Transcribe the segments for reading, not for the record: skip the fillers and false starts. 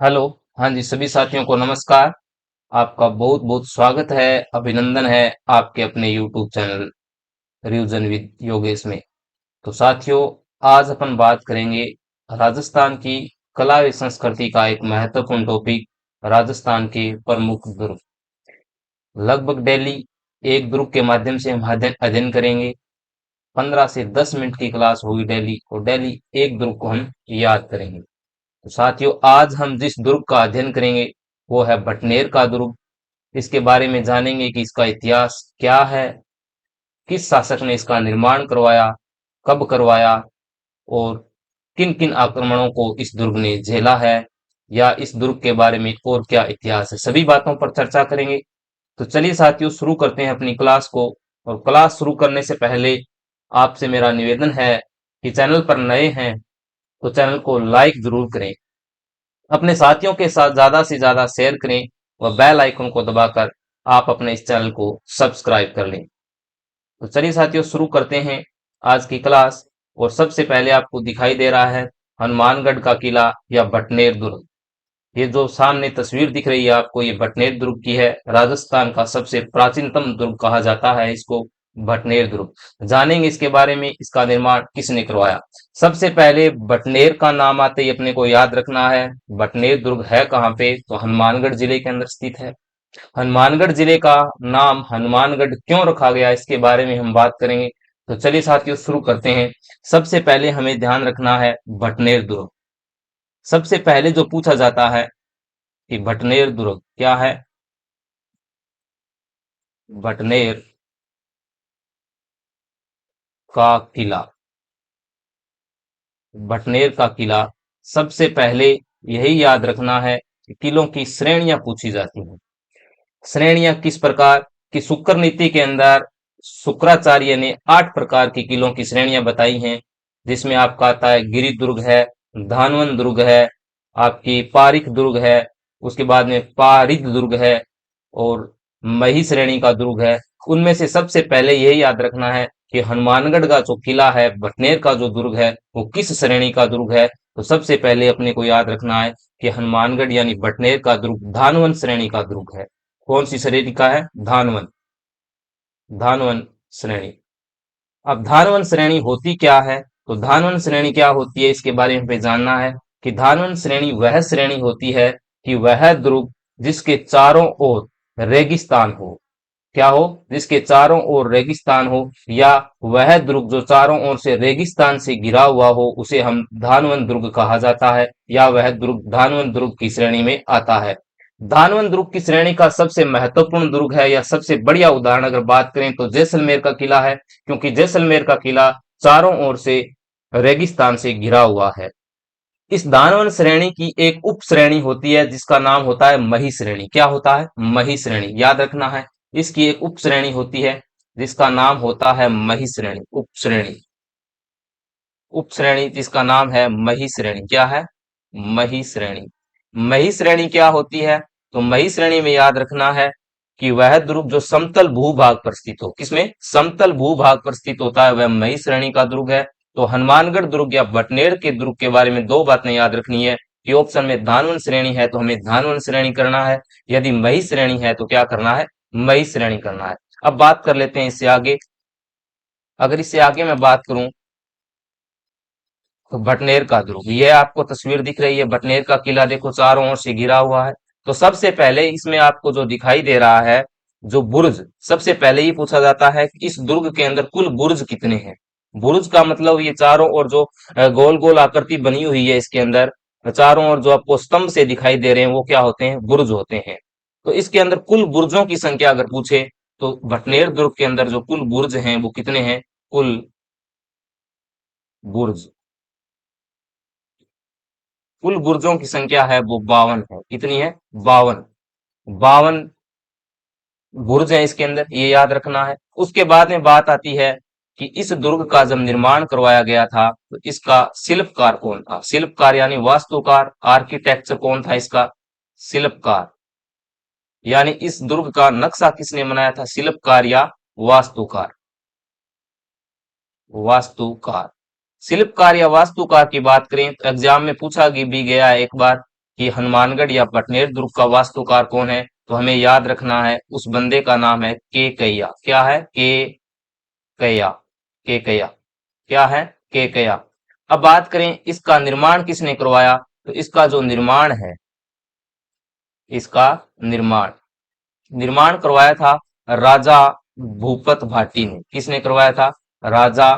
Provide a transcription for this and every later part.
Hello. हाँ जी, सभी साथियों को नमस्कार। आपका बहुत बहुत स्वागत है, अभिनंदन है आपके अपने YouTube channel revision with Yogesh में। तो साथियों, आज अपन बात करेंगे राजस्थान की कला व संस्कृति का एक महत्वपूर्ण टॉपिक, राजस्थान के प्रमुख दुर्ग। लगभग डेली एक दुर्ग के माध्यम से हम अध्ययन अध्ययन करेंगे। 15 से 10 मिनट की क्लास होगी डेली, और डेली एक दुर्ग को हम याद करेंगे। तो साथियों, आज हम जिस दुर्ग का अध्ययन करेंगे वो है भटनेर का दुर्ग। इसके बारे में जानेंगे कि इसका इतिहास क्या है, किस शासक ने इसका निर्माण करवाया, कब करवाया, और किन किन आक्रमणों को इस दुर्ग ने झेला है, या इस दुर्ग के बारे में और क्या इतिहास है। सभी बातों पर चर्चा करेंगे। तो चलिए साथियों, शुरू करते हैं अपनी क्लास को। और क्लास शुरू करने से पहले आपसे मेरा निवेदन है कि चैनल पर नए हैं तो चैनल को लाइक जरूर करें, अपने साथियों के साथ ज्यादा से ज्यादा शेयर करें, व बेल आइकन को दबाकर आप अपने इस चैनल को सब्सक्राइब कर लें। तो चलिए साथियों, शुरू करते हैं आज की क्लास। और सबसे पहले आपको दिखाई दे रहा है हनुमानगढ़ का किला या भटनेर दुर्ग। ये जो सामने तस्वीर दिख रही है आपको, ये भटनेर दुर्ग की है। राजस्थान का सबसे प्राचीनतम दुर्ग कहा जाता है इसको, भटनेर दुर्ग। जानेंगे इसके बारे में, इसका निर्माण किसने करवाया। सबसे पहले भटनेर का नाम आते ही अपने को याद रखना है, भटनेर दुर्ग है कहाँ पे, तो हनुमानगढ़ जिले के अंदर स्थित है। हनुमानगढ़ जिले का नाम हनुमानगढ़ क्यों रखा गया, इसके बारे में हम बात करेंगे। तो चलिए साथियों, शुरू करते हैं। सबसे पहले हमें ध्यान रखना है भटनेर दुर्ग। सबसे पहले जो पूछा जाता है कि भटनेर दुर्ग क्या है। भटनेर का किला, भटनेर का किला। सबसे पहले यही याद रखना है कि किलों की श्रेणियां पूछी जाती हैं। श्रेणियां किस प्रकार की, शुक्र नीति के अंदर शुक्राचार्य ने 8 प्रकार की किलों की श्रेणियां बताई हैं, जिसमें आपका आता है गिरि दुर्ग है, धानवन दुर्ग है, आपकी पारिक दुर्ग है, उसके बाद में पारिद दुर्ग है, और मही श्रेणी का दुर्ग है। उनमें से सबसे पहले यही याद रखना है कि हनुमानगढ़ का जो किला है, भटनेर का जो दुर्ग है, वो किस श्रेणी का दुर्ग है। तो सबसे पहले अपने को याद रखना है कि हनुमानगढ़ यानी भटनेर का दुर्ग धानवन श्रेणी का दुर्ग है। कौन सी श्रेणी का है? धानवन, धानवन श्रेणी। अब धानवन श्रेणी होती क्या है, तो धानवन श्रेणी क्या होती है इसके बारे में हमें जानना है कि धानवन श्रेणी वह श्रेणी होती है कि वह दुर्ग जिसके चारों ओर रेगिस्तान हो। क्या हो? जिसके चारों ओर रेगिस्तान हो, या वह दुर्ग जो चारों ओर से रेगिस्तान से घिरा हुआ हो, उसे हम धानवन दुर्ग कहा जाता है, या वह दुर्ग धानवन दुर्ग की श्रेणी में आता है। धानवन दुर्ग की श्रेणी का सबसे महत्वपूर्ण दुर्ग है, या सबसे बढ़िया उदाहरण अगर बात करें तो जैसलमेर का किला है, क्योंकि जैसलमेर का किला चारों ओर से रेगिस्तान से घिरा हुआ है। इस दानवन श्रेणी की एक उप श्रेणी होती है जिसका नाम होता है मही श्रेणी। क्या होता है? मही श्रेणी, याद रखना है। इसकी एक उप श्रेणी होती है जिसका नाम होता है मही श्रेणी, उप श्रेणी। उप श्रेणी जिसका नाम है मही श्रेणी। क्या है? मही श्रेणी। मही श्रेणी क्या होती है, तो मही श्रेणी में याद रखना है कि वह दुर्ग जो समतल भूभाग पर स्थित हो। किसमें? समतल भूभाग पर स्थित होता है, वह मही श्रेणी का दुर्ग है। तो हनुमानगढ़ दुर्ग या भटनेर के दुर्ग के बारे में दो बातें याद रखनी है कि ऑप्शन में धानवन श्रेणी है तो हमें धानवन श्रेणी करना है, यदि मही श्रेणी है तो क्या करना है? मही श्रेणी करना है। अब बात कर लेते हैं इससे आगे। अगर इससे आगे मैं बात करूं तो भटनेर का दुर्ग, ये आपको तस्वीर दिख रही है, भटनेर का किला देखो चारों ओर से घिरा हुआ है। तो सबसे पहले इसमें आपको जो दिखाई दे रहा है, जो बुर्ज, सबसे पहले ही पूछा जाता है कि इस दुर्ग के अंदर कुल बुर्ज कितने हैं। बुर्ज का मतलब ये चारों ओर जो गोल गोल आकृति बनी हुई है, इसके अंदर चारों ओर जो आपको स्तंभ से दिखाई दे रहे हैं वो क्या होते हैं? बुर्ज होते हैं। तो इसके अंदर कुल बुर्जों की संख्या अगर पूछे तो भटनेर दुर्ग के अंदर जो कुल बुर्ज हैं वो कितने हैं? कुल बुर्ज, कुल बुर्जों की संख्या है वो 52 है। कितनी है? 52। 52 बुर्ज है इसके अंदर, ये याद रखना है। उसके बाद में बात आती है कि इस दुर्ग का जब निर्माण करवाया गया था तो इसका शिल्पकार कौन था? शिल्पकार यानी वास्तुकार, आर्किटेक्चर कौन था इसका? शिल्पकार। यानी इस दुर्ग का नक्शा किसने बनाया था? शिल्पकार या वास्तुकार? वास्तुकार। शिल्पकार या वास्तुकार की बात करें तो एग्जाम में पूछा भी गया है एक बार कि हनुमानगढ़ या बटनेर दुर्ग का वास्तुकार कौन है, तो हमें याद रखना है उस बंदे का नाम है केकैया। क्या है? केकैया। केकैया। क्या है? केकैया। अब बात करें इसका निर्माण किसने करवाया, तो इसका जो निर्माण है, इसका निर्माण निर्माण करवाया था राजा भूपत भाटी ने। किसने करवाया था? राजा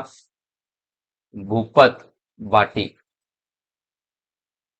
भूपत भाटी।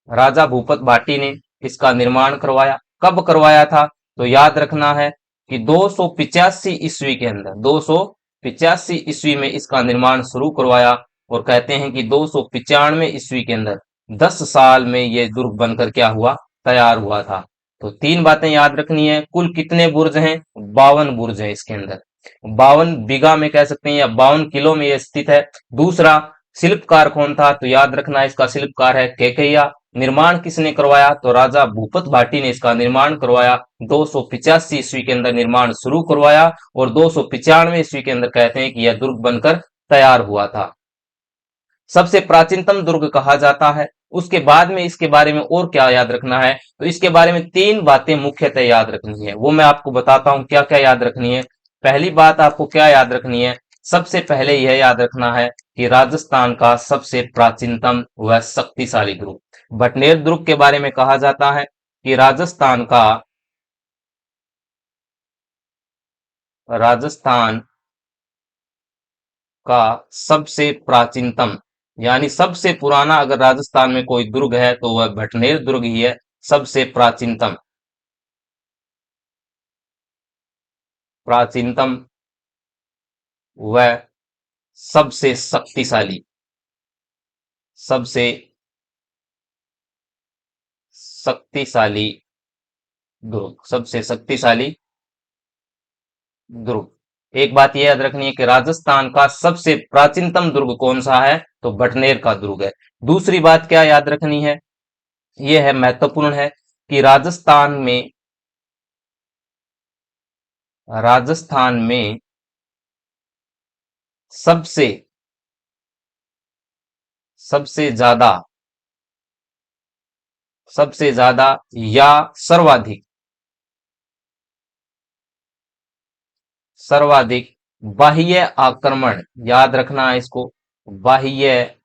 राजा भूपत भाटी ने इसका निर्माण करवाया। कब करवाया था? तो याद रखना है कि 285 ईस्वी के अंदर, 285 ईस्वी में इसका निर्माण शुरू करवाया। और कहते हैं कि 295 ईस्वी के अंदर 10 साल में यह दुर्ग बनकर क्या हुआ? तैयार हुआ था। तो तीन बातें याद रखनी है। कुल कितने बुर्ज हैं? 52 बुर्ज हैं इसके अंदर। 52 बीघा में कह सकते हैं या 52 किलो में यह स्थित है। दूसरा, शिल्पकार कौन था? तो याद रखना इसका शिल्पकार है केकैया। निर्माण किसने करवाया? तो राजा भूपत भाटी ने इसका निर्माण करवाया। 285 ईस्वी के अंदर निर्माण शुरू करवाया और 295 ईस्वी के अंदर कहते हैं कि यह दुर्ग बनकर तैयार हुआ था। सबसे प्राचीनतम दुर्ग कहा जाता है। उसके बाद में इसके बारे में और क्या याद रखना है, तो इसके बारे में तीन बातें मुख्यतः याद रखनी है, वो मैं आपको बताता हूं क्या क्या याद रखनी है। पहली बात आपको क्या याद रखनी है? सबसे पहले यह याद रखना है कि राजस्थान का सबसे प्राचीनतम व शक्तिशाली दुर्ग भटनेर दुर्ग के बारे में कहा जाता है कि राजस्थान का सबसे प्राचीनतम यानी सबसे पुराना अगर राजस्थान में कोई दुर्ग है तो वह भटनेर दुर्ग ही है। सबसे प्राचीनतम, प्राचीनतम व सबसे शक्तिशाली, सबसे शक्तिशाली दुर्ग, सबसे शक्तिशाली दुर्ग। एक बात यह याद रखनी है कि राजस्थान का सबसे प्राचीनतम दुर्ग कौन सा है, तो भटनेर का दुर्ग है। दूसरी बात क्या याद रखनी है, यह है महत्वपूर्ण है कि राजस्थान में सबसे सबसे ज्यादा सबसे ज्यादा या सर्वाधिक सर्वाधिक बाह्य आक्रमण, याद रखना है इसको, बाह्य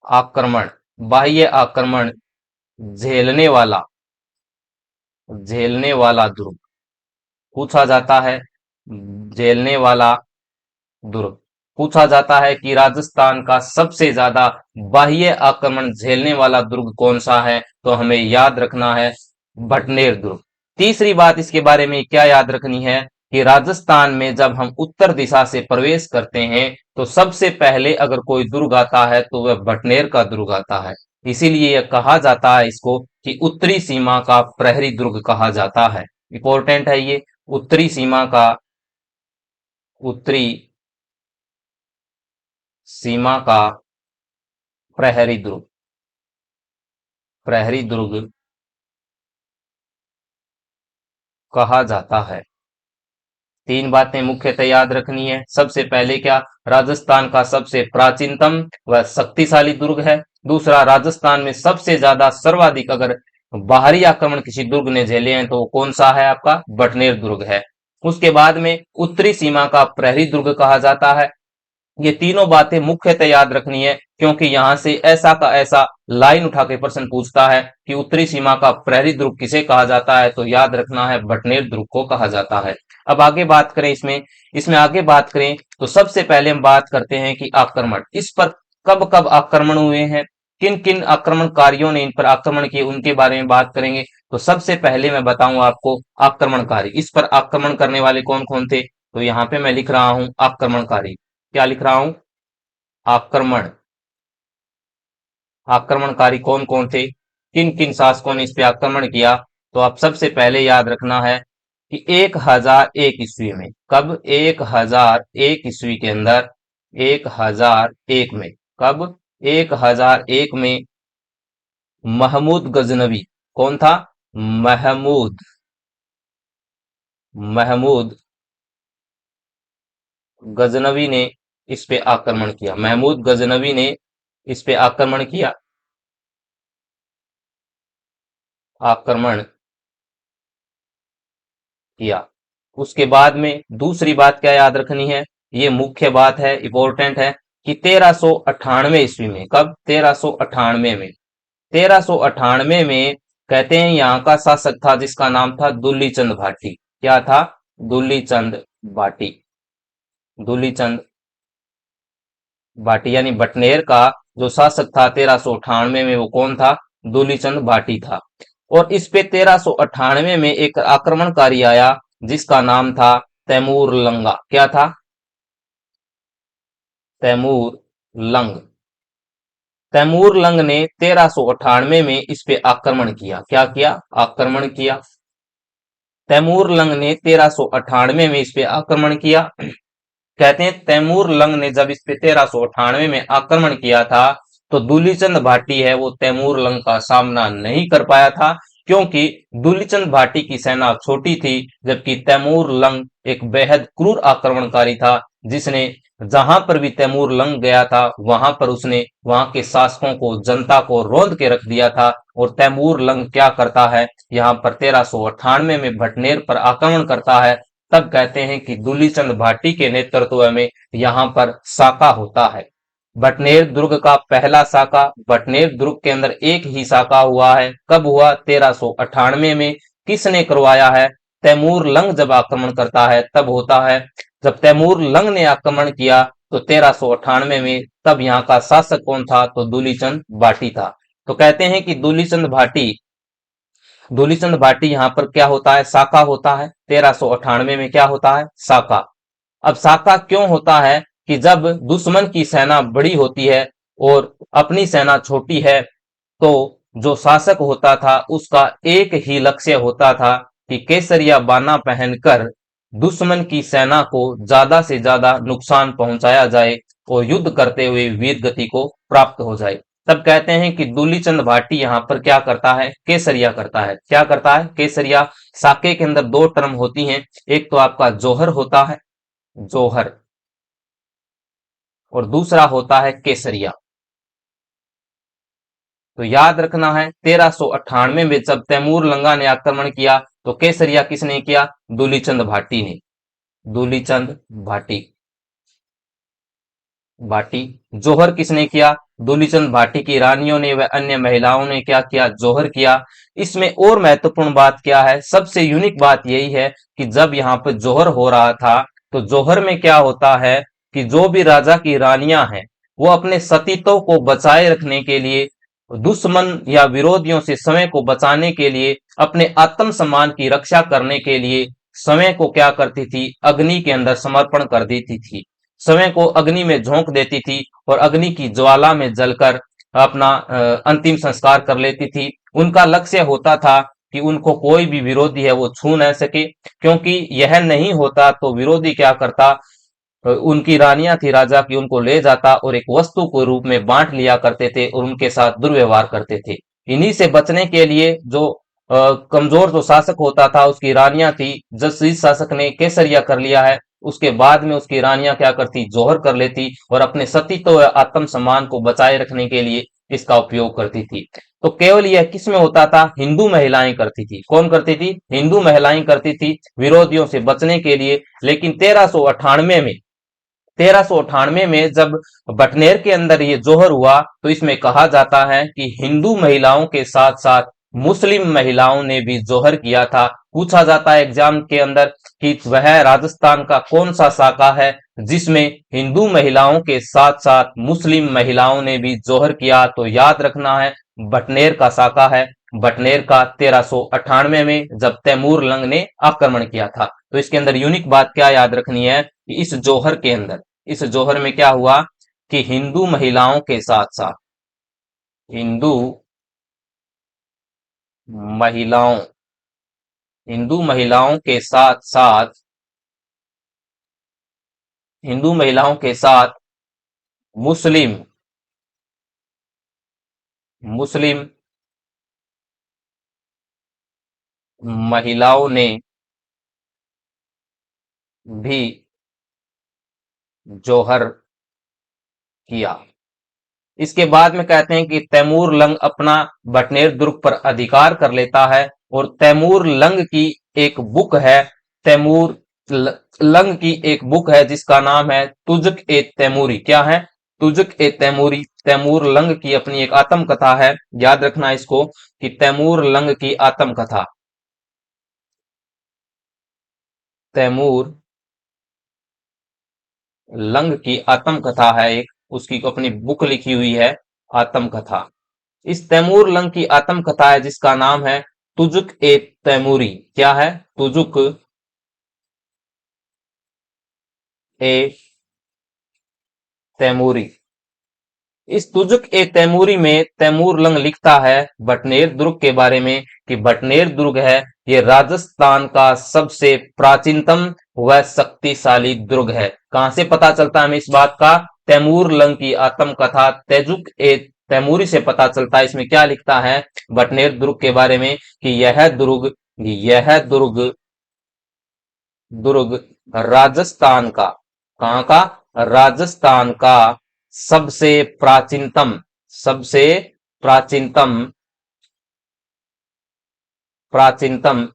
आक्रमण, बाह्य आक्रमण झेलने वाला झेलने वाला दुर्ग पूछा जाता है। झेलने वाला दुर्ग पूछा जाता है कि राजस्थान का सबसे ज्यादा बाह्य आक्रमण झेलने वाला दुर्ग कौन सा है, तो हमें याद रखना है भटनेर दुर्ग। तीसरी बात इसके बारे में क्या याद रखनी है कि राजस्थान में जब हम उत्तर दिशा से प्रवेश करते हैं तो सबसे पहले अगर कोई दुर्ग आता है तो वह भटनेर का दुर्ग आता है। इसीलिए यह कहा जाता है इसको कि उत्तरी सीमा का प्रहरी दुर्ग कहा जाता है। इंपॉर्टेंट है ये, उत्तरी सीमा का उत्तरी सीमा का प्रहरी दुर्ग, प्रहरी दुर्ग कहा जाता है। तीन बातें मुख्यतः याद रखनी है। सबसे पहले क्या? राजस्थान का सबसे प्राचीनतम व शक्तिशाली दुर्ग है। दूसरा, राजस्थान में सबसे ज्यादा सर्वाधिक अगर बाहरी आक्रमण किसी दुर्ग ने झेले हैं तो वो कौन सा है? आपका बटनेर दुर्ग है। उसके बाद में उत्तरी सीमा का प्रहरी दुर्ग कहा जाता है। ये तीनों बातें मुख्यतः याद रखनी है क्योंकि यहां से ऐसा का ऐसा लाइन उठा के प्रश्न पूछता है कि उत्तरी सीमा का प्रहरी दुर्ग किसे कहा जाता है, तो याद रखना है बटनेर दुर्ग को कहा जाता है। अब आगे बात करें इसमें इसमें आगे बात करें तो सबसे पहले हम बात करते हैं कि आक्रमण इस पर कब कब आक्रमण हुए हैं, किन किन आक्रमणकारियों ने इन पर आक्रमण किए, उनके बारे में बात करेंगे। तो सबसे पहले मैं बताऊं आपको आक्रमणकारी, इस पर आक्रमण करने वाले कौन कौन थे। तो यहाँ पे मैं लिख रहा हूं आक्रमणकारी। क्या लिख रहा हूं? आक्रमण आक्रमणकारी कौन कौन थे, किन किन शासकों ने इस पे आक्रमण किया। तो आप सबसे पहले याद रखना है कि 1001 ईस्वी में, कब? 1001 ईस्वी के अंदर, 1001 में, कब? 1001 में महमूद गजनवी, कौन था? महमूद महमूद गजनवी ने इस पे आक्रमण किया। महमूद गजनवी ने इस पे आक्रमण किया। आक्रमण किया। उसके बाद में दूसरी बात क्या याद रखनी है, ये मुख्य बात है, इंपॉर्टेंट है, कि 1398 ईस्वी में, कब, 1398 में, 1398 में कहते हैं यहाँ का शासक था जिसका नाम था दुल्लीचंद भाटी। क्या था? दुल्लीचंद भाटी। दुल्लीचंद भाटी यानी बटनेर का जो शासक था 1398 में, वो कौन था? दूलीचंद भाटी था। और इस पे 1398 में एक आक्रमणकारी आया जिसका नाम था तैमूर लंगा। क्या था? तैमूर लंग। तैमूर लंग ने 1398 में इस पे आक्रमण किया। क्या किया? आक्रमण किया। तैमूर लंग ने 1398 में इस पे आक्रमण किया। कहते हैं तैमूर लंग ने जब इस पे 1398 में आक्रमण किया था तो दूलीचंद भाटी है वो तैमूर लंग का सामना नहीं कर पाया था, क्योंकि दूलीचंद भाटी की सेना छोटी थी, जबकि तैमूर लंग एक बेहद क्रूर आक्रमणकारी था, जिसने जहां पर भी तैमूर लंग गया था वहां पर उसने वहां के शासकों को, जनता को रौंद के रख दिया था। और तैमूर लंग क्या करता है, यहाँ पर 1398 में भटनेर पर आक्रमण करता है। तब कहते हैं कि दूलीचंद भाटी के नेतृत्व में यहाँ पर साका होता है। बटनेर दुर्ग का पहला साका, बटनेर दुर्ग के अंदर एक ही साका हुआ है। कब हुआ? 1398 में। किसने करवाया है? तैमूर लंग जब आक्रमण करता है तब होता है। जब तैमूर लंग ने आक्रमण किया तो 1398 में, तब यहाँ का शासक कौन था? तो दूलीचंद भाटी था। तो कहते हैं कि दूलीचंद भाटी यहाँ पर क्या होता है? साका होता है। 1398 में क्या होता है? साका। अब साका क्यों होता है? कि जब दुश्मन की सेना बड़ी होती है और अपनी सेना छोटी है, तो जो शासक होता था उसका एक ही लक्ष्य होता था कि केसरिया बाना पहनकर दुश्मन की सेना को ज्यादा से ज्यादा नुकसान पहुंचाया जाए और युद्ध करते हुए वीर गति को प्राप्त हो जाए। तब कहते हैं कि दूलीचंद भाटी यहाँ पर क्या करता है? केसरिया करता है। क्या करता है? केसरिया। साके के अंदर दो टर्म होती हैं, एक तो आपका जौहर होता है, जौहर, और दूसरा होता है केसरिया। तो याद रखना है 1398 में जब तैमूर लंगा ने आक्रमण किया तो केसरिया किसने किया? दूलीचंद भाटी ने। दूलीचंद भाटी। भाटी। जौहर किसने किया? दूलीचंद भाटी की रानियों ने व अन्य महिलाओं ने क्या किया? जौहर किया। इसमें और महत्वपूर्ण बात क्या है? सबसे यूनिक बात यही है कि जब यहाँ पर जौहर हो रहा था तो जौहर में क्या होता है कि जो भी राजा की रानियां हैं वो अपने सतीत्व को बचाए रखने के लिए, दुश्मन या विरोधियों से समय को बचाने के लिए, अपने आत्मसम्मान की रक्षा करने के लिए समय को क्या करती थी? अग्नि के अंदर समर्पण कर देती थी। समय को अग्नि में झोंक देती थी और अग्नि की ज्वाला में जलकर अपना अंतिम संस्कार कर लेती थी। उनका लक्ष्य होता था कि उनको कोई भी विरोधी है वो छू न सके, क्योंकि यह नहीं होता तो विरोधी क्या करता? उनकी रानियां थी राजा की, उनको ले जाता और एक वस्तु के रूप में बांट लिया करते थे और उनके साथ दुर्व्यवहार करते थे। इन्हीं से बचने के लिए जो कमजोर जो शासक होता था उसकी रानियां थी, जिस शासक ने केसरिया कर लिया है उसके बाद में उसकी रानियां क्या करती? जौहर कर लेती और अपने सतीत्व व आत्मसम्मान को बचाए रखने के लिए इसका उपयोग करती थी। तो केवल यह किस में होता था? हिंदू महिलाएं करती थी। कौन करती थी? हिंदू महिलाएं करती थी विरोधियों से बचने के लिए। लेकिन 1398 में जब बटनेर के अंदर ये जोहर हुआ तो इसमें कहा जाता है कि हिंदू महिलाओं के साथ साथ मुस्लिम महिलाओं ने भी जोहर किया था। पूछा जाता है एग्जाम के अंदर कि वह राजस्थान का कौन सा साका है जिसमें हिंदू महिलाओं के साथ साथ मुस्लिम महिलाओं ने भी जोहर किया? तो याद रखना है बटनेर का साका है। बटनेर का 1398 में जब तैमूर लंग ने आक्रमण किया था। तो इसके अंदर यूनिक बात क्या याद रखनी है कि इस जौहर में क्या हुआ कि हिंदू महिलाओं हिंदू महिलाओं के साथ साथ हिंदू महिलाओं के साथ मुस्लिम मुस्लिम महिलाओं ने भी जौहर किया। इसके बाद में कहते हैं कि तैमूर लंग अपना बटनेर दुर्ग पर अधिकार कर लेता है और तैमूर लंग की एक बुक है, तैमूर लंग की एक बुक है जिसका नाम है तुजुक ए तैमूरी। क्या है? तुजुक ए तैमूरी। तैमूर लंग की अपनी एक आत्मकथा है, याद रखना इसको कि तैमूर लंग की आत्मकथा, तैमूर लंग की आत्मकथा है एक, उसकी अपनी बुक लिखी हुई है आत्मकथा। इस तैमूर लंग की आत्मकथा है जिसका नाम है तुजुक ए तैमूरी। क्या है? तुजुक ए तैमूरी। इस तुजुक ए तैमूरी में तैमूर लंग लिखता है बटनेर दुर्ग के बारे में कि बटनेर दुर्ग है ये राजस्थान का सबसे प्राचीनतम व शक्तिशाली दुर्ग है। कहां से पता चलता है हमें इस बात का? तैमूर लंग की आत्मकथा तेजुक ए तैमूरी से पता चलता है। इसमें क्या लिखता है बटनेर दुर्ग के बारे में कि यह दुर्ग दुर्ग राजस्थान का, कहां का? राजस्थान का सबसे प्राचीनतम, सबसे प्राचीनतम, प्राचीनतम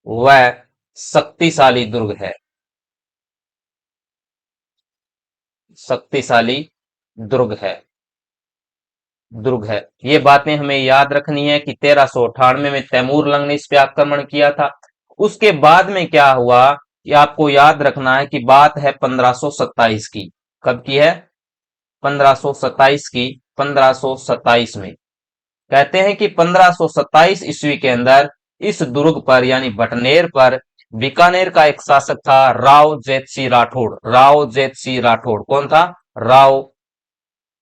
व शक्तिशाली दुर्ग है, शक्तिशाली दुर्ग है, दुर्ग है। ये बातें हमें याद रखनी है कि 1398 में तैमूर लंग ने इस पे आक्रमण किया था। उसके बाद में क्या हुआ ये आपको याद रखना है कि बात है 1527 की। कब की है? 1527 की। 1527 में कहते हैं कि 1527 ईस्वी के अंदर इस दुर्ग पर यानी बटनेर पर बीकानेर का एक शासक था राव जेतसी राठौड़। राव जेतसी राठौड़ कौन था? राव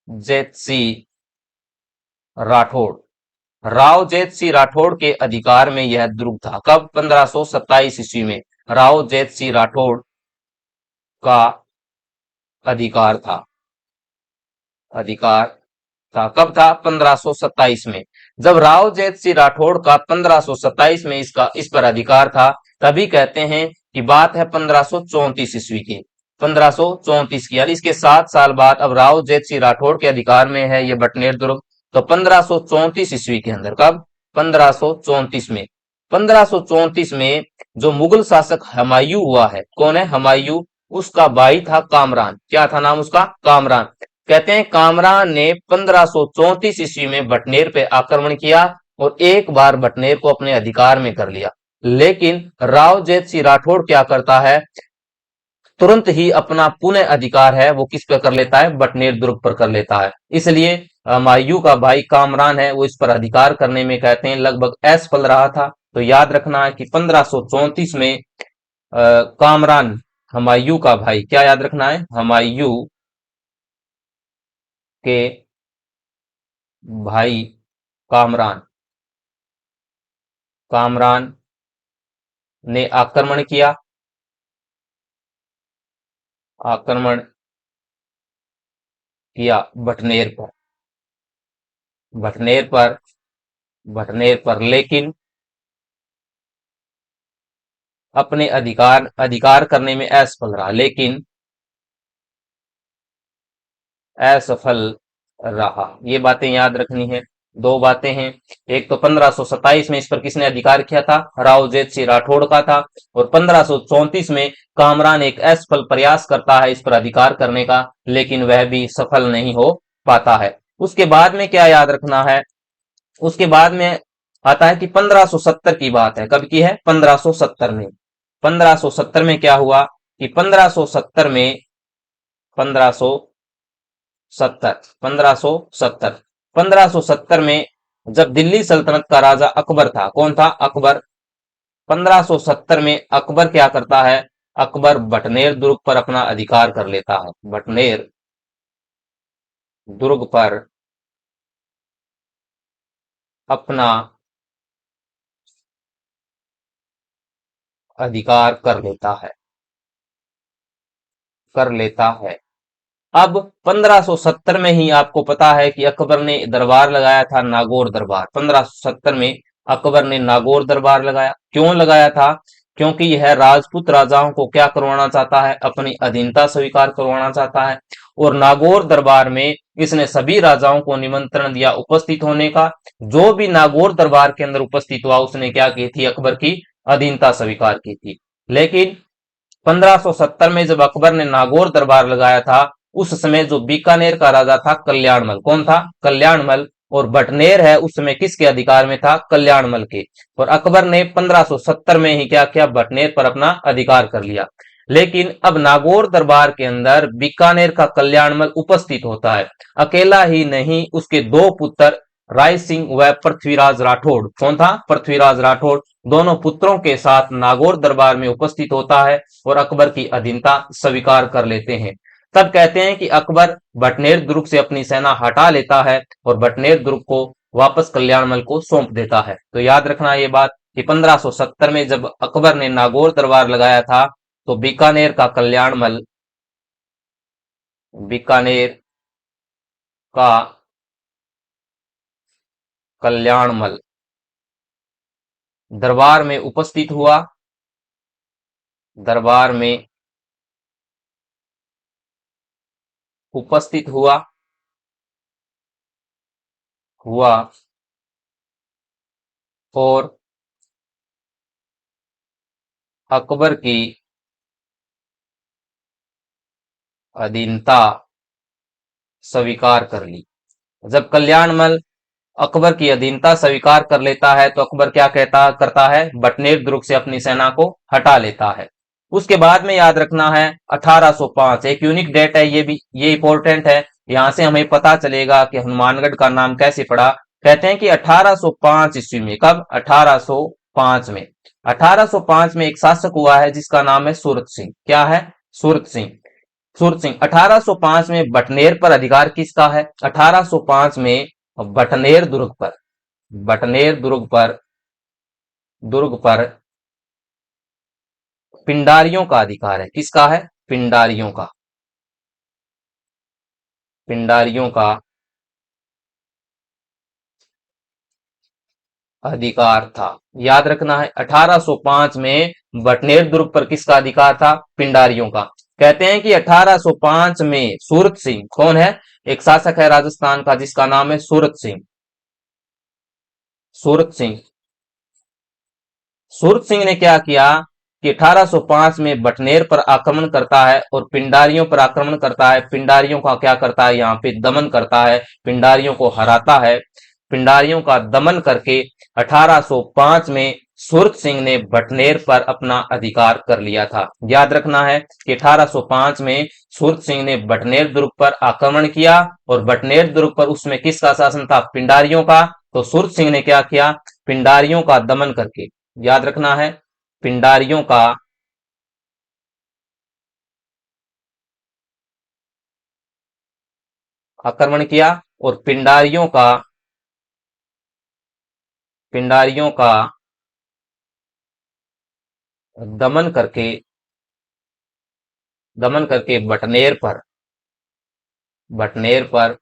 जेतसी राठौड़। राव जेतसी राठौड़ के अधिकार में यह दुर्ग था। कब? 1527 ईस्वी में राव जेतसी राठौड़ का अधिकार था, अधिकार था। कब था? 1527 में। जब राव जेतसी राठौड़ का 1527 में इस पर अधिकार था, तभी कहते हैं कि बात है 1534 ईस्वी की। 1534 की, यानी इसके 7 साल बाद अब राव जेतसी राठौड़ के अधिकार में है ये बटनेर दुर्ग। तो 1534 ईस्वी के अंदर, कब? 1534 में। 1534 में जो मुगल शासक हुमायूं हुआ है, कौन है? हुमायूं। उसका भाई था कामरान। क्या था नाम उसका? कामरान। कहते हैं कामरान ने 1534 ईस्वी में बटनेर पे आक्रमण किया और एक बार बटनेर को अपने अधिकार में कर लिया। लेकिन राव जेतसी राठौड़ क्या करता है? तुरंत ही अपना पुनः अधिकार है वो किस पे कर लेता है? बटनेर दुर्ग पर कर लेता है। इसलिए हुमायूं का भाई कामरान है वो इस पर अधिकार करने में कहते हैं लगभग असफल रहा था। तो याद रखना है कि 1534 में कामरान, हुमायूं का भाई, क्या याद रखना है? हुमायूं के भाई कामरान, कामरान ने आक्रमण किया, आक्रमण किया बटनेर पर, बटनेर पर, बटनेर पर, लेकिन अपने अधिकार करने में असफल रहा, लेकिन असफल रहा। ये बातें याद रखनी है। दो बातें हैं, एक तो 1527 में इस पर किसने अधिकार किया था? राव जेतसी राठौड़ का था। और 1534 में कामरान एक असफल प्रयास करता है इस पर अधिकार करने का, लेकिन वह भी सफल नहीं हो पाता है। उसके बाद में क्या याद रखना है? उसके बाद में आता है कि 1570 की बात है। कब की है? 1570 में। 1570 में क्या हुआ कि 1570 में, 1570, 1570, 1570 में जब दिल्ली सल्तनत का राजा अकबर था, कौन था? अकबर। 1570 में अकबर क्या करता है? अकबर बटनेर दुर्ग पर अपना अधिकार कर लेता है। बटनेर दुर्ग पर अपना अधिकार कर लेता है, कर लेता है। अब 1570 में ही आपको पता है कि अकबर ने दरबार लगाया था, नागौर दरबार। 1570 में अकबर ने नागौर दरबार लगाया। क्यों लगाया था? क्योंकि यह राजपूत राजाओं को क्या करवाना चाहता है? अपनी अधीनता स्वीकार करवाना चाहता है। और नागौर दरबार में इसने सभी राजाओं को निमंत्रण दिया उपस्थित होने का। जो भी नागौर दरबार के अंदर उपस्थित हुआ उसने क्या की थी, अकबर की अधीनता स्वीकार की थी। लेकिन 1570 में जब अकबर ने नागौर दरबार लगाया था, उस समय जो बीकानेर का राजा था कल्याणमल, कौन था, कल्याणमल, और बटनेर है उस समय किसके अधिकार में था, कल्याणमल के। और अकबर ने 1570 में ही क्या किया, बटनेर पर अपना अधिकार कर लिया। लेकिन अब नागौर दरबार के अंदर बीकानेर का कल्याणमल उपस्थित होता है, अकेला ही नहीं, उसके दो पुत्र राय सिंह व पृथ्वीराज राठौड़, कौन था, पृथ्वीराज राठौड़, दोनों पुत्रों के साथ नागौर दरबार में उपस्थित होता है और अकबर की अधीनता स्वीकार कर लेते हैं। तब कहते हैं कि अकबर बटनेर दुर्ग से अपनी सेना हटा लेता है और बटनेर दुर्ग को वापस कल्याणमल को सौंप देता है। तो याद रखना ये बात कि 1570 में जब अकबर ने नागौर दरबार लगाया था, तो बीकानेर का कल्याणमल, बीकानेर का कल्याणमल दरबार में उपस्थित हुआ, दरबार में उपस्थित हुआ हुआ और अकबर की अधीनता स्वीकार कर ली। जब कल्याणमल अकबर की अधीनता स्वीकार कर लेता है तो अकबर क्या कहता करता है, बटनेर दुर्ग से अपनी सेना को हटा लेता है। उसके बाद में याद रखना है 1805, एक यूनिक डेट है, ये भी ये इंपॉर्टेंट है, यहां से हमें पता चलेगा कि हनुमानगढ़ का नाम कैसे पड़ा। कहते हैं कि 1805 ईस्वी में, कब, 1805 में, 1805 में एक शासक हुआ है जिसका नाम है सूरत सिंह। क्या है, सूरत सिंह। सूरत सिंह 1805 में बटनेर पर अधिकार किसका है, 1805 में बटनेर दुर्ग पर, बटनेर दुर्ग पर पिंडारियों का अधिकार है। किसका है, पिंडारियों का, पिंडारियों का अधिकार था। याद रखना है 1805 में बटनेर दुर्ग पर किसका अधिकार था, पिंडारियों का। कहते हैं कि 1805 में सूरत सिंह, कौन है, एक शासक है राजस्थान का जिसका नाम है सूरत सिंह, सूरत सिंह। सूरत सिंह ने क्या किया कि 1805 में बटनेर पर आक्रमण करता है और पिंडारियों पर आक्रमण करता है, पिंडारियों का क्या करता है, यहाँ पे दमन करता है, पिंडारियों को हराता है। पिंडारियों का दमन करके 1805 में सूरत सिंह ने बटनेर पर अपना अधिकार कर लिया था। याद रखना है कि 1805 में सूरत सिंह ने बटनेर दुर्ग पर आक्रमण किया और बटनेर दुर्ग पर उसमें किसका शासन था, पिंडारियों का। तो सूरत सिंह ने क्या किया, पिंडारियों का दमन करके, याद रखना है, पिंडारियों का आक्रमण किया और पिंडारियों का दमन करके, बटनेर पर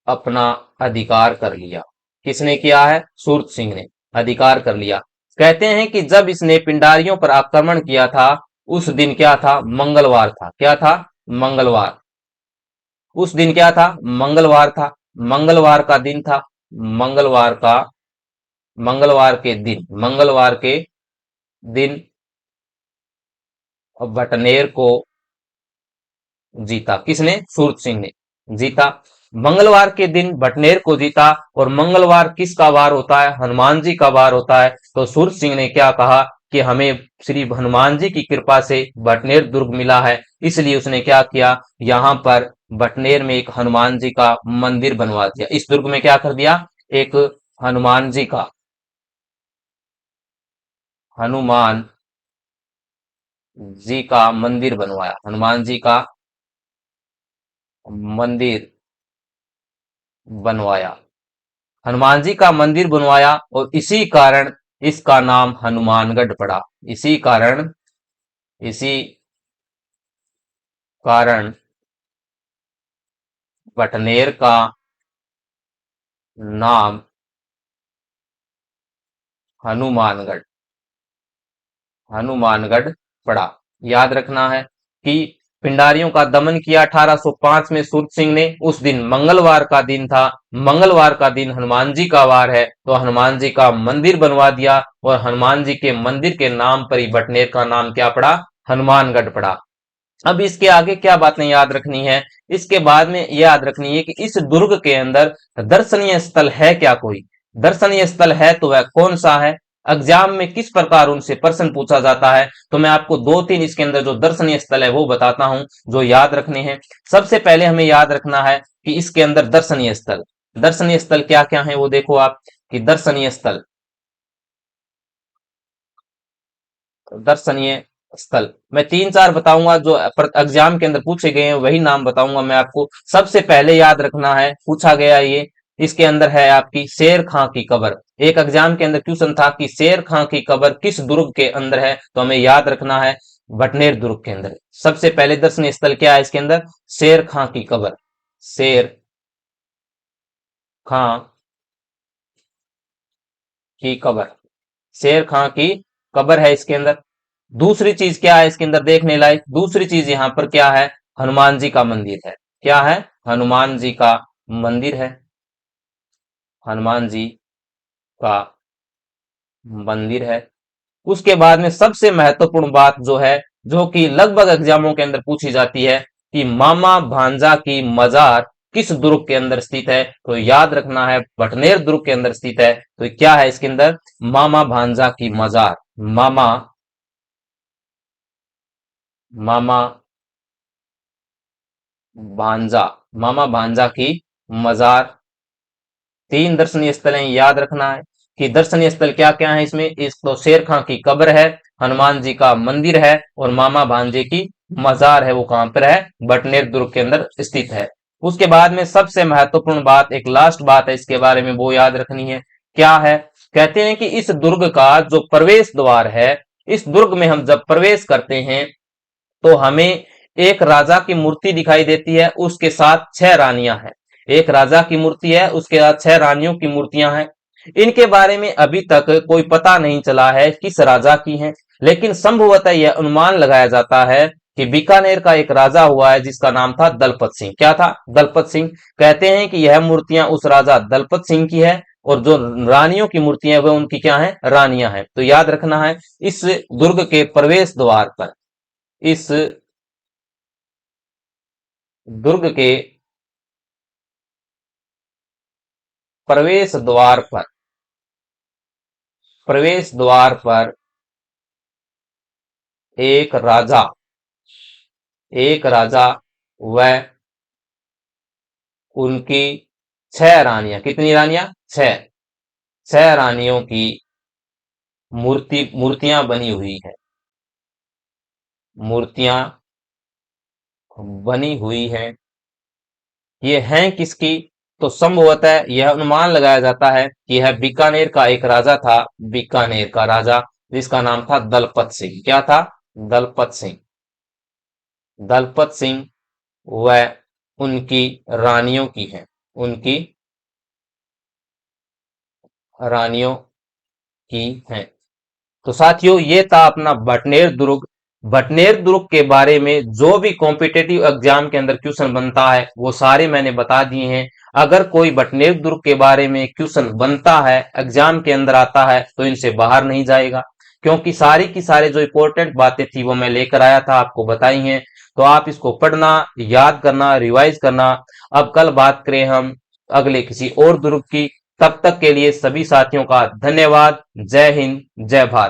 अपना अधिकार कर लिया। किसने किया है, सूरत सिंह ने अधिकार कर लिया। कहते हैं कि जब इसने पिंडारियों पर आक्रमण किया था, उस दिन क्या था, मंगलवार था। क्या था, मंगलवार। उस दिन क्या था, मंगलवार था, मंगलवार का दिन था, मंगलवार का, मंगलवार के दिन बटनेर को जीता। किसने, सूरत सिंह ने जीता। मंगलवार के दिन बटनेर को जीता और मंगलवार किसका वार होता है, हनुमान जी का वार होता है। तो सूरत सिंह ने क्या कहा कि हमें श्री हनुमान जी की कृपा से बटनेर दुर्ग मिला है, इसलिए उसने क्या किया, यहां पर बटनेर में एक हनुमान जी का मंदिर बनवा दिया। इस दुर्ग में क्या कर दिया, एक हनुमान जी का, हनुमान जी का मंदिर बनवाया, हनुमान जी का मंदिर बनवाया, हनुमान जी का मंदिर बनवाया और इसी कारण इसका नाम हनुमानगढ़ पड़ा। इसी कारण बटनेर का नाम हनुमानगढ़, हनुमानगढ़ पड़ा। याद रखना है कि पिंडारियों का दमन किया 1805 में सूरत सिंह ने। उस दिन मंगलवार का दिन था, मंगलवार का दिन हनुमान जी का वार है, तो हनुमान जी का मंदिर बनवा दिया और हनुमान जी के मंदिर के नाम पर ही बटनेर का नाम क्या पड़ा, हनुमानगढ़ पड़ा। अब इसके आगे क्या बातें याद रखनी है, इसके बाद में याद रखनी है कि इस दुर्ग के अंदर दर्शनीय स्थल है क्या, कोई दर्शनीय स्थल है तो वह कौन सा है। एग्जाम में किस प्रकार उनसे प्रश्न पूछा जाता है, तो मैं आपको दो तीन इसके अंदर जो दर्शनीय स्थल है वो बताता हूं जो याद रखने हैं। सबसे पहले हमें याद रखना है कि इसके अंदर दर्शनीय स्थल क्या क्या है वो देखो आप, कि दर्शनीय स्थल मैं तीन चार बताऊंगा जो एग्जाम के अंदर पूछे गए हैं, वही नाम बताऊंगा मैं आपको। सबसे पहले याद रखना है, पूछा गया ये, इसके अंदर है आपकी शेर खां की कब्र। एक एग्जाम के अंदर क्वेश्चन था कि शेर खां की कब्र किस दुर्ग के अंदर है, तो हमें याद रखना है भटनेर दुर्ग के अंदर। सबसे पहले दर्शनीय स्थल क्या है इसके अंदर, शेर खां की कब्र, शेर खां की कब्र, शेर खां की कब्र है इसके अंदर। दूसरी चीज क्या है इसके अंदर देखने लायक, दूसरी चीज यहां पर क्या है, हनुमान जी का मंदिर है। क्या है, हनुमान जी का मंदिर है, हनुमान जी का मंदिर है। उसके बाद में सबसे महत्वपूर्ण बात जो है, जो कि लगभग एग्जामों के अंदर पूछी जाती है, कि मामा भांजा की मजार किस दुर्ग के अंदर स्थित है, तो याद रखना है भटनेर दुर्ग के अंदर स्थित है। तो क्या है इसके अंदर, मामा भांजा की मजार, मामा भांजा, मामा भांजा की मजार। तीन दर्शनीय स्थल हैं, याद रखना है कि दर्शनीय स्थल क्या क्या है इसमें, एक तो शेर खां की कब्र है, हनुमान जी का मंदिर है, और मामा भांजे की मजार है, वो कहां पर है, बटनेर दुर्ग के अंदर स्थित है। उसके बाद में सबसे महत्वपूर्ण बात, एक लास्ट बात है इसके बारे में, वो याद रखनी है। क्या है, कहते हैं कि इस दुर्ग का जो प्रवेश द्वार है, इस दुर्ग में हम जब प्रवेश करते हैं तो हमें एक राजा की मूर्ति दिखाई देती है, उसके साथ 6 रानियां हैं। एक राजा की मूर्ति है, उसके साथ 6 रानियों की मूर्तियां हैं। इनके बारे में अभी तक कोई पता नहीं चला है किस राजा की हैं, लेकिन संभवतः यह अनुमान लगाया जाता है कि बीकानेर का एक राजा हुआ है जिसका नाम था दलपत सिंह। क्या था, दलपत सिंह। कहते हैं कि यह मूर्तियां उस राजा दलपत सिंह की है, और जो रानियों की मूर्तियां वह उनकी क्या है, रानियां हैं। तो याद रखना है, इस दुर्ग के प्रवेश द्वार पर, इस दुर्ग के प्रवेश द्वार पर, प्रवेश द्वार पर एक राजा, एक राजा व उनकी 6 रानियां, कितनी रानियां, 6, 6 रानियों की मूर्तियां बनी हुई है, मूर्तियां बनी हुई हैं। ये हैं किसकी, तो संभवतः यह अनुमान लगाया जाता है कि यह बीकानेर का एक राजा था, बीकानेर का राजा जिसका नाम था दलपत सिंह। क्या था, दलपत सिंह, दलपत सिंह व उनकी रानियों की है, उनकी रानियों की हैं। तो साथियों, ये था अपना बटनेर दुर्ग। बटनेर दुर्ग के बारे में जो भी कॉम्पिटेटिव एग्जाम के अंदर क्वेश्चन बनता है वो सारे मैंने बता दिए हैं। अगर कोई बटनेर दुर्ग के बारे में क्वेश्चन बनता है, एग्जाम के अंदर आता है, तो इनसे बाहर नहीं जाएगा, क्योंकि सारी की सारे जो इंपॉर्टेंट बातें थी वो मैं लेकर आया था, आपको बताई हैं। तो आप इसको पढ़ना, याद करना, रिवाइज करना। अब कल बात करें हम अगले किसी और दुर्ग की। तब तक के लिए सभी साथियों का धन्यवाद। जय हिंद, जय भारत।